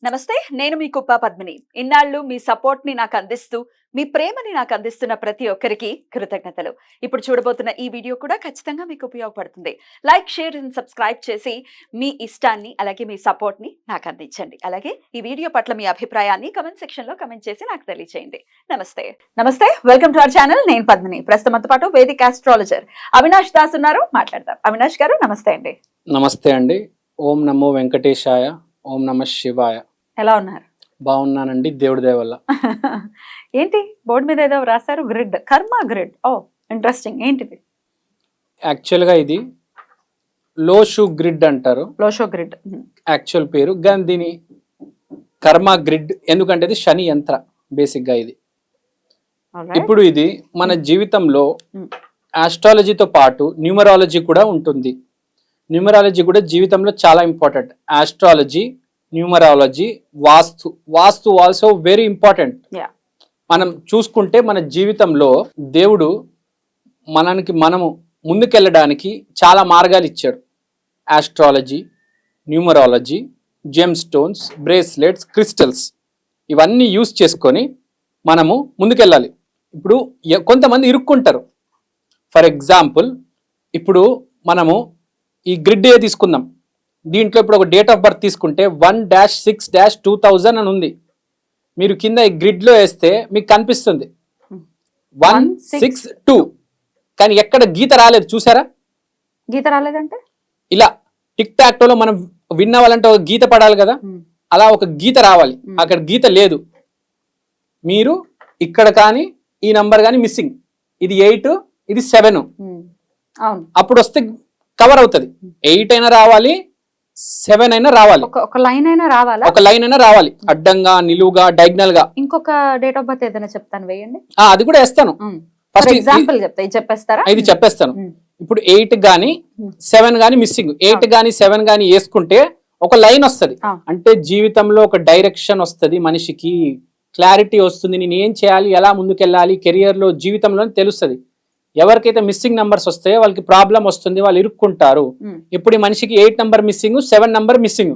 నమస్తే, నేను మీ కుప్ప పద్మిని. ఇన్నాళ్ళు మీ సపోర్ట్‌ని నాకు అందిస్తూ, మీ ప్రేమని నాకు అందిస్తున్న ప్రతి ఒక్కరికి కృతజ్ఞతలు. ఇప్పుడు చూడబోతున్న ఈ వీడియో కూడా ఖచ్చితంగా మీకు ఉపయోగపడుతుంది. లైక్, షేర్ అండ్ సబ్స్క్రైబ్ చేసి మీ ఇష్టాన్ని అలాగే మీ సపోర్ట్‌ని నాకు అందించండి. అలాగే ఈ వీడియో పట్ల మీ అభిప్రాయాన్ని కామెంట్ సెక్షన్‌లో కామెంట్ చేసి నాకు తెలియజేయండి. నమస్తే, వెల్కమ్ టు అవర్ ఛానల్. నేను పద్మిని. ప్రస్తుతం మనతో పాటు వేదిక్ ఆస్ట్రాలజర్ అవినాష్ దాస్ ఉన్నారు. మాట్లాడదాం. అవినాష్ గారు నమస్తే అండి. నమస్తే అండి. ఓం నమో వెంకటేశాయ, ఓం నమ శివాయ. ఎలా ఉన్నారు? బాగున్నానండి, దేవుడి దయ వల్ల. ఏంటి బోర్డు మీద ఏదో రాశారు, గ్రిడ్, కర్మ గ్రిడ్. ఓ ఇంట్రెస్టింగ్. ఏంటిది? యాక్చువల్గా ఇది లోషు గ్రిడ్ అంటారు, లోషో గ్రిడ్ యాక్చువల్ పేరు. కానీ దీని కర్మ గ్రిడ్ ఎందుకంటే ఇది శని యంత్ర బేసిక్గా ఇది. ఇప్పుడు ఇది మన జీవితంలో ఆస్ట్రాలజీతో పాటు న్యూమరాలజీ కూడా ఉంటుంది. న్యూమరాలజీ కూడా జీవితంలో చాలా ఇంపార్టెంట్. ఆస్ట్రాలజీ, న్యూమరాలజీ, వాస్తు ఆల్సో వెరీ ఇంపార్టెంట్. మనం చూసుకుంటే మన జీవితంలో దేవుడు మనము ముందుకెళ్ళడానికి చాలా మార్గాలు ఇచ్చాడు. Astrology, numerology, gem stones, bracelets, crystals ఇవన్నీ యూస్ చేసుకొని మనము ముందుకెళ్ళాలి. ఇప్పుడు కొంతమంది ఇరుక్కుంటారు. ఫర్ ఎగ్జాంపుల్, ఇప్పుడు మనము ఈ గ్రిడ్ తీసుకుందాం. దీంట్లో ఇప్పుడు ఒక డేట్ ఆఫ్ బర్త్ తీసుకుంటే 1-6-2000 అని ఉంది. మీరు కింద ఈ గ్రిడ్లో వేస్తే మీకు కనిపిస్తుంది 162. కానీ ఎక్కడ గీత రాలేదు, చూసారా? గీత రాలేదంటే ఇలా టిక్ టాక్టోలో మనం విన్ అవ్వాలంటే ఒక గీత పడాలి కదా, అలా ఒక గీత రావాలి. అక్కడ గీత లేదు. మీరు ఇక్కడ కానీ ఈ నంబర్ కానీ మిస్సింగ్. ఇది 8, ఇది 7. అప్పుడు వస్తే కవర్ అవుతుంది. 8 అయినా రావాలి, 7 అయినా రావాలి, ఒక లైన్ అయినా రావాలా? ఒక లైన్ అయినా రావాలి, అడ్డంగా, నిలువుగా, డైగనల్ గా. ఇంకొక డేట్ ఆఫ్ బర్త్ ఏదైనా చెప్తాను, వేయండి. అది కూడా వేస్తాను. ఫస్ట్ ఎగ్జాంపుల్ చెప్తా, ఇది చెప్పేస్తారా? ఇది చెప్పేస్తాను. ఇప్పుడు 8 గానీ 7 గానీ మిస్సింగ్. 8 గానీ 7 గానీ వేసుకుంటే ఒక లైన్ వస్తుంది. అంటే జీవితంలో ఒక డైరెక్షన్ వస్తుంది, మనిషికి క్లారిటీ వస్తుంది. నేను ఏం చేయాలి, ఎలా ముందుకెళ్ళాలి, కెరియర్ లో, జీవితంలో తెలుస్తుంది. ఎవరికైతే మిస్సింగ్ నంబర్స్ వస్తాయో వాళ్ళకి ప్రాబ్లం వస్తుంది, వాళ్ళు ఇరుక్కుంటారు. ఇప్పుడు ఈ మనిషికి 8 నంబర్ మిస్సింగ్, 7 నంబర్ మిస్సింగ్.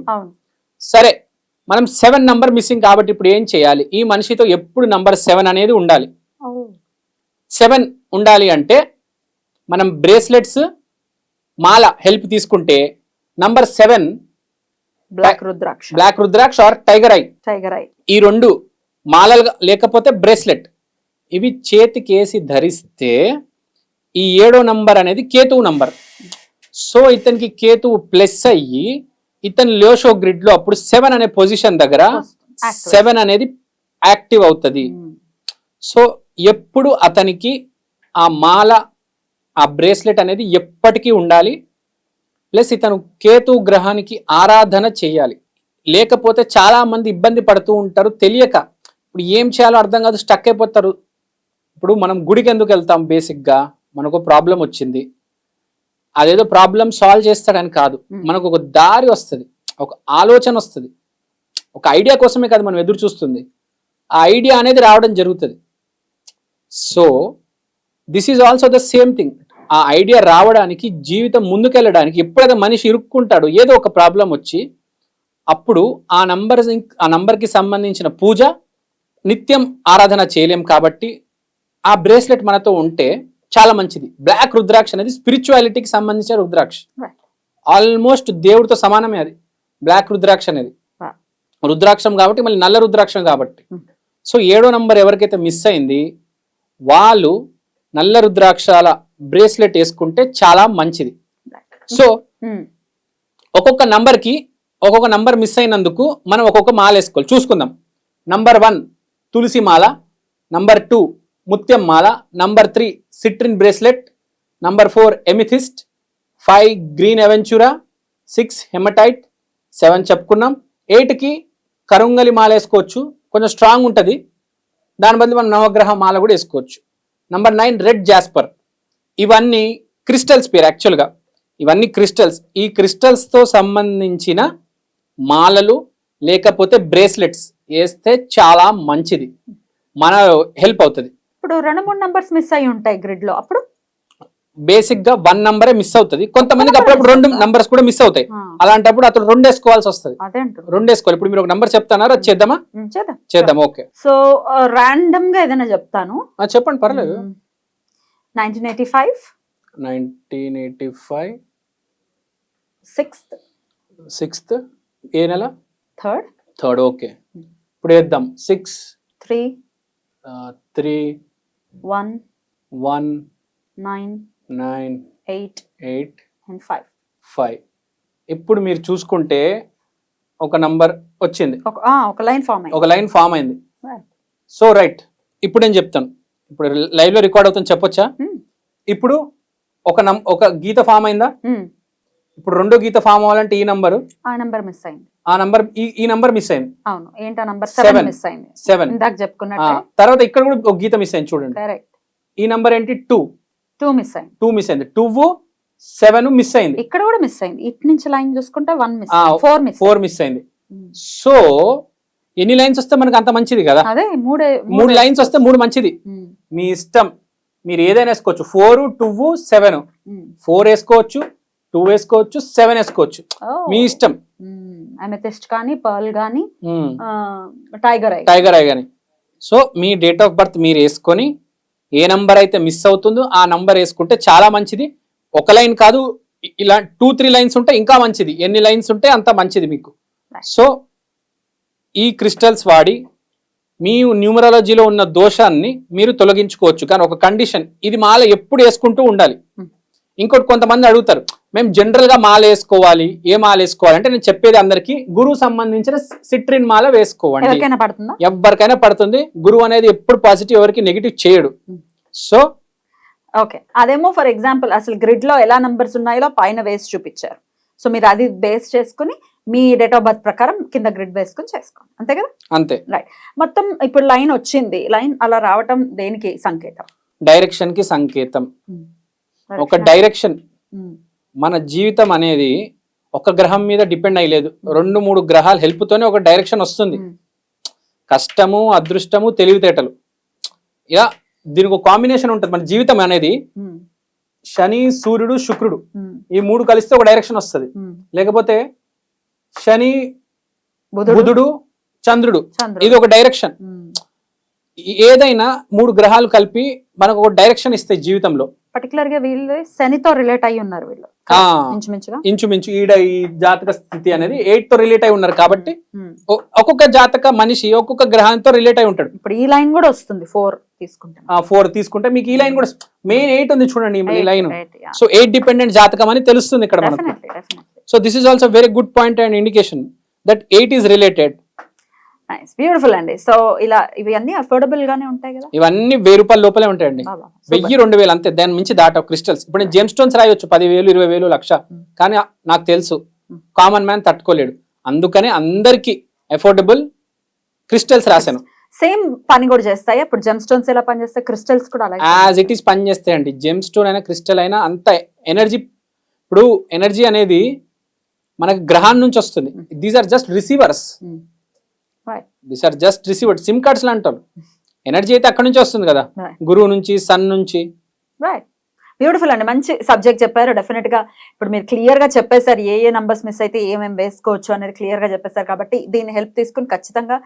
సరే, మనం 7 నంబర్ మిస్సింగ్ కాబట్టి ఇప్పుడు ఏం చేయాలి? ఈ మనిషితో ఎప్పుడు నంబర్ 7 అనేది ఉండాలి. 7 ఉండాలి అంటే మనం బ్రేస్లెట్స్, మాల హెల్ప్ తీసుకుంటే number 7 black rudraksha or tiger eye, ఈ 2 మాలలు లేకపోతే బ్రేస్లెట్ ఇవి చేతికేసి ధరిస్తే ఈ 7వ నంబర్ అనేది కేతువు నంబర్. సో ఇతనికి కేతువు ప్లస్ అయ్యి ఇతని లోషో గ్రిడ్ లో అప్పుడు 7 అనే పొజిషన్ దగ్గర 7 అనేది యాక్టివ్ అవుతుంది. సో ఎప్పుడు అతనికి ఆ మాల, ఆ బ్రేస్లెట్ అనేది ఎప్పటికీ ఉండాలి. ప్లస్ ఇతను కేతు గ్రహానికి ఆరాధన చేయాలి. లేకపోతే చాలా మంది ఇబ్బంది పడుతూ ఉంటారు, తెలియక. ఇప్పుడు ఏం చేయాలో అర్థం కాదు, స్టక్ అయిపోతారు. ఇప్పుడు మనం గుడికి ఎందుకు వెళ్తాం? బేసిక్గా మనకు ప్రాబ్లం వచ్చింది, అదేదో ప్రాబ్లం సాల్వ్ చేస్తాడని కాదు, మనకు ఒక దారి వస్తుంది, ఒక ఆలోచన వస్తుంది. ఒక ఐడియా కోసమే కదా మనం ఎదురు చూస్తుంది. ఆ ఐడియా అనేది రావడం జరుగుతుంది. So this is also the same thing. ఆ ఐడియా రావడానికి, జీవితం ముందుకెళ్ళడానికి ఎప్పుడైతే మనిషి ఇరుక్కుంటాడో ఏదో ఒక ప్రాబ్లం వచ్చి, అప్పుడు ఆ నంబర్కి సంబంధించిన పూజ నిత్యం ఆరాధన చేయలేం. కాబట్టి ఆ బ్రేస్లెట్ మనతో ఉంటే చాలా మంచిది. బ్లాక్ రుద్రాక్ష అనేది స్పిరిచువాలిటీకి సంబంధించిన రుద్రాక్ష. ఆల్మోస్ట్ దేవుడితో సమానమే అది బ్లాక్ రుద్రాక్ష అనేది. రుద్రాక్షం కాబట్టి మళ్ళీ నల్ల రుద్రాక్షం కాబట్టి. సో 7వ నంబర్ ఎవరికైతే మిస్ అయింది వాళ్ళు నల్ల రుద్రాక్షల బ్రేస్లెట్ వేసుకుంటే చాలా మంచిది. సో ఒక్కొక్క నంబర్ మిస్ అయినందుకు మనం ఒక్కొక్క మాల వేసుకోవాలి. చూసుకుందాం. నంబర్ 1 తులసి మాల, నంబర్ 2 ముత్యం మాల, number 3 citrine bracelet, number 4 amethyst, 5 green aventurine, 6 haematite, 7 చెప్పుకున్నాం. 8కి కరుంగలి మాల వేసుకోవచ్చు, కొంచెం స్ట్రాంగ్ ఉంటుంది. దాని బదులు మనం నవగ్రహ మాల కూడా వేసుకోవచ్చు. Number 9 red Jasper. ఇవన్నీ క్రిస్టల్స్ పేరు యాక్చువల్గా. ఇవన్నీ క్రిస్టల్స్. ఈ క్రిస్టల్స్తో సంబంధించిన మాలలు లేకపోతే బ్రేస్లెట్స్ వేస్తే చాలా మంచిది, మన హెల్ప్ అవుతుంది. ఇప్పుడు 2-3 నంబర్స్ మిస్ అయి ఉంటాయి గ్రిడ్ లో, అప్పుడు బేసిక్ గా 1 నంబరే మిస్ అవుతుంది, కొంతమందికి అప్పుడప్పుడు 2 నంబర్స్ కూడా మిస్ అవుతాయి. అలాంటప్పుడు అతను 2 వేసుకోవాల్సి వస్తుంది. 2 వేసుకోవాలి. ఇప్పుడు మీరు ఒక నంబర్ చెప్తానారా, చేద్దామా? చేద్దాం. ఓకే, సో రాండమ్ గా ఏదైనా చెప్తాను. చెప్పండి, పర్లేదు. 1985 6th ఏ నెల? 3rd. ఓకే, ఇప్పుడు వేద్దాం. 6 3 3 1 1 9 9 8 8 and 5. 5. ఇప్పుడు మీరు చూసుకుంటే ఒక నంబర్ వచ్చింది, ఒక లైన్ ఫామ్ అయింది. సో రైట్, ఇప్పుడు నేను చెప్తాను. ఇప్పుడు లైవ్ లో రికార్డ్ అవుతుంది, చెప్పొచ్చా? ఇప్పుడు ఒక గీత ఫామ్ అయిందా? ఇప్పుడు 2 గీత ఫామ్ అవ్వాలంటే ఈ నంబర్ మిస్ అయింది. ఈ నంబర్ మిస్ అయింది. అవును, ఏంటా నంబర్? 7 మిస్ అయింది. 7 ఇందాక చెప్పుకున్నట్టు. తర్వాత ఇక్కడ కూడా ఒక గీత మిస్ అయింది, చూడండి. కరెక్ట్. ఈ నంబర్ ఏంటి? 2 మిస్ అయింది. 2 మిస్ అయింది. 2 7 మిస్ అయింది. ఇక్కడ కూడా మిస్ అయింది. ఇటు నుంచి లైన్ చూసుకుంటే 1 మిస్, 4 మిస్ అయింది. సో ఎన్ని లైన్స్ వస్తే మనకు అంత మంచిది కదా. అదే 3 లైన్స్ వస్తే 3 మంచిది. మీ ఇష్టం, మీరు ఏదైనా వేసుకోవచ్చు. 4 2 7 4 వేసుకోవచ్చు, 2 వేసుకోవచ్చు, 7 వేసుకోవచ్చు, మీ ఇష్టం. అమెథిస్ట్ కానీ, పర్ల్ కానీ, టైగర్ ఐ కానీ. So me date of birth మీరు వేసుకొని ఏ నంబర్ అయితే మిస్ అవుతుందో ఆ నంబర్ వేసుకుంటే చాలా మంచిది. ఒక లైన్ కాదు, ఇలా 2-3 లైన్స్ ఉంటే ఇంకా మంచిది. ఎన్ని లైన్స్ ఉంటే అంత మంచిది మీకు. సో ఈ క్రిస్టల్స్ వాడి మీ న్యూమరాలజీలో ఉన్న దోషాన్ని మీరు తొలగించుకోవచ్చు. కానీ ఒక కండిషన్, ఇది మాల ఎప్పుడు వేసుకుంటూ ఉండాలి. ఇంకోటి, కొంతమంది అడుగుతారు, మేము జనరల్ గా మాల వేసుకోవాలి, ఏ మాల వేసుకోవాలి అంటే నేను చెప్పేది అందరికి, గురువు సంబంధించిన సిట్రిన్ మాల వేసుకోవండి. ఎవరికైనా పడుతుంది. గురువు అనేది ఎప్పుడు పాజిటివ్, ఎవరికి నెగిటివ్ చేయడు. సో ఓకే, అదేమో ఫర్ ఎగ్జాంపుల్ అసలు గ్రిడ్ లో ఎలా నంబర్స్ ఉన్నాయో పైన వేసి చూపించారు. సో మీరు అది బేస్ చేసుకుని మీ డేట్ ఆఫ్ బర్త్ ప్రకారం కింద గ్రిడ్ వేసుకుని చేసుకోండి, అంతే కదా? అంతే. రైట్. మొత్తం ఇప్పుడు లైన్ వచ్చింది, లైన్ అలా రావటం దేనికి సంకేతం? డైరెక్షన్ కి సంకేతం. ఒక డైరెక్షన్. మన జీవితం అనేది ఒక గ్రహం మీద డిపెండ్ అయ్యలేదు, 2-3 గ్రహాల హెల్ప్ తోనే ఒక డైరెక్షన్ వస్తుంది. కష్టము, అదృష్టము, తెలివితేటలు, ఇలా దీనికి ఒక కాంబినేషన్ ఉంటుంది. మన జీవితం అనేది శని, సూర్యుడు, శుక్రుడు ఈ 3 కలిస్తే ఒక డైరెక్షన్ వస్తుంది. లేకపోతే శని, బుధుడు, చంద్రుడు, ఇది ఒక డైరెక్షన్. ఏదైనా 3 గ్రహాలు కలిపి మనకు ఒక డైరెక్షన్ ఇస్తాయి జీవితంలో. పర్టికులర్ గా వీళ్ళు శనితో రిలేట్ అయ్యి ఉన్నారు, వీళ్ళు ఇంచుమించు ఈడ ఈ జాతక స్థితి అనేది 8 తో రిలేట్ అయి ఉన్నారు. కాబట్టి ఒక్కొక్క జాతక మనిషి ఒక్కొక్క గ్రహంతో రిలేట్ అయి ఉంటాడు. ఇప్పుడు ఈ లైన్ కూడా వస్తుంది, 4 తీసుకుంటే మీకు ఈ లైన్ కూడా మెయిన్ 8 ఉంది, చూడండి ఈ లైన్. సో 8 డిపెండెంట్ జాతకం అని తెలుస్తుంది ఇక్కడ మనకు. So this is also very good point and indication that 8 is related. Nice, beautiful అండి. సో ఇలా ఇవి అన్ని అఫోర్డబుల్ గానే ఉంటాయి కదా? ఇవన్నీ 1000 రూపాయల లోపలే ఉంటాయండి. 1000-2000 అంతే, దాని మించి దాట. క్రిస్టల్స్ ఇప్పుడు నేను జెమ్ స్టోన్స్ రాయొచ్చు 10,000 20,000 లక్ష, కానీ నాకు తెలుసు కామన్ మ్యాన్ తట్టుకోలేడు. అందుకనే అందరికి అఫోర్డబుల్ క్రిస్టల్స్ రాశాను. సేమ్ పని కూడా చేస్తాయి. ఇప్పుడు జెమ్ స్టోన్స్ ఎలా పనిచేస్తాయి, క్రిస్టల్స్ కూడా అలాగే యాజ్ ఇట్ ఈస్ పని చేస్తాయండి. జెమ్ స్టోన్ అయినా క్రిస్టల్ అయినా అంత ఎనర్జీ. ఇప్పుడు ఎనర్జీ అనేది మనకి గ్రహాన్ని నుంచి వస్తుంది. These are just receivers. This are just receivers, SIM cards లాంటారు. ఎనర్జీ అయితే అక్కడ నుంచి వస్తుంది కదా, గురువు నుంచి, సన్ నుంచి. రైట్, బ్యూటిఫుల్ అండి. మంచి సబ్జెక్ట్ చెప్పారు. డెఫినెట్ గా ఇప్పుడు మీరు క్లియర్ గా చెప్పేశారు, ఏ నంబర్స్ మిస్ అయితే ఏమేమి వేసుకోవచ్చు అనేది క్లియర్ గా చెప్పేశారు. కాబట్టి దీన్ని హెల్ప్ తీసుకుని ఖచ్చితంగా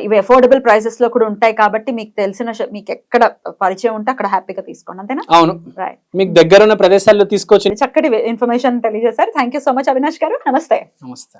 ఇవి అఫోర్డబుల్ ప్రైసెస్ లో కూడా ఉంటాయి. కాబట్టి మీకు తెలిసిన, మీకు ఎక్కడ పరిచయం ఉంటే అక్కడ హ్యాపీగా తీసుకోండి, అంతేనా? అవును, మీకు దగ్గర ఉన్న ప్రదేశాల్లో తీసుకోవచ్చు. చక్కటి ఇన్ఫర్మేషన్ తెలియజేశారు. Thank you so much Avinash గారు. నమస్తే. నమస్తే.